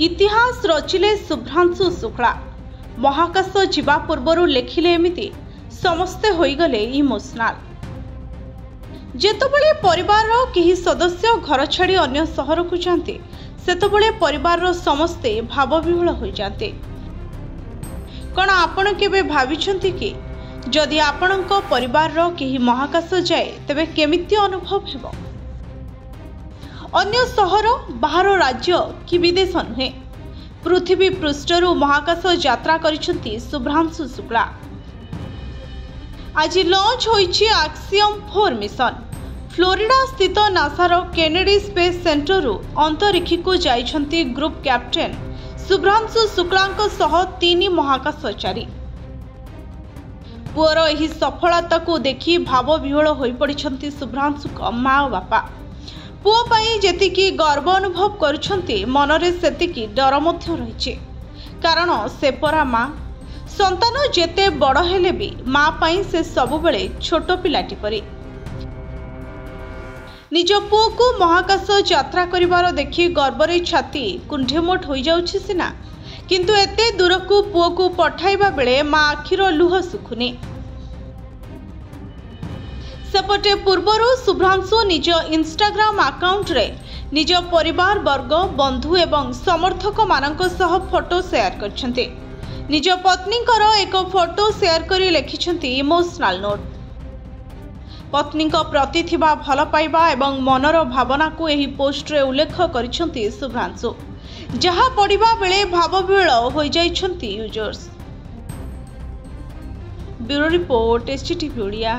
इतिहास रचिले शुभ्रांशु शुक्ला महाकाश जीवा पूर्वर लेखिले एमिति समस्ते होइगले इमोशनाल। जेतबेले परिवार केही सदस्य घर छाड़ी अन्य सहर को जाते सेतबेले परिवार समस्ते भावविह्वल हो जाते। कण आपण केबे भाविछंती कि जदि आपणक परिवार केही महाकाश जाए तेबे केमिति अनुभव हेबो? अन्य सहर बाहर राज्य कि विदेश नुहे पृथ्वी पृष्ठरू महाकाश यात्रा करिसेंती शुभ्रांशु शुक्ला। आज लॉन्च होइछि एक्सियम 4 मिशन। फ्लोरिडा स्थित नासार केनेडी स्पेस सेंटर अंतरिक्ष को जाइछंती ग्रुप कैप्टेन शुभ्रांशु शुक्लांक सह 3 महाकाशचारी। पुअर एही सफलता को देखि भावविह्वल होई पड़िछंती शुभ्रांशु माँ और बापा। पुओ पाई जेतिकी गर्व अनुभव करुछंती मनरे सेतिकी डर मध्य रहिछि, कारण से परा माँ। संतान जेते बड़ हेले भी माँ पाई से सबुबेले छोट पिलाटी परी। निज पुओ को महाकाश यात्रा करिवार देखि गर्वरे छाती कुंठेमोट हो जाउछि सिना, किंतु एते दूर को पुओ को पठाइबा बेले माँ आखिर लुह सुखुनी। सेपटे पूर्वर शुभ्रांशु निज इंस्टाग्राम अकाउंट रे निज परिवार वर्ग बंधु एवं समर्थक मानक सह फोटो शेयर करछन्ते। निज पत्नीकर एक फोटो शेयर करी लिखिछन्ती इमोशनल नोट। पत्नी प्रति थिबा भल पाइबा एवं मनर भावना को एही पोस्ट रे उल्लेख करिछन्ती शुभ्रांशु, जहा पढ़िबा बेले भावविह्वल होई जाइछन्ती users. Bureau report, SCTV Odia.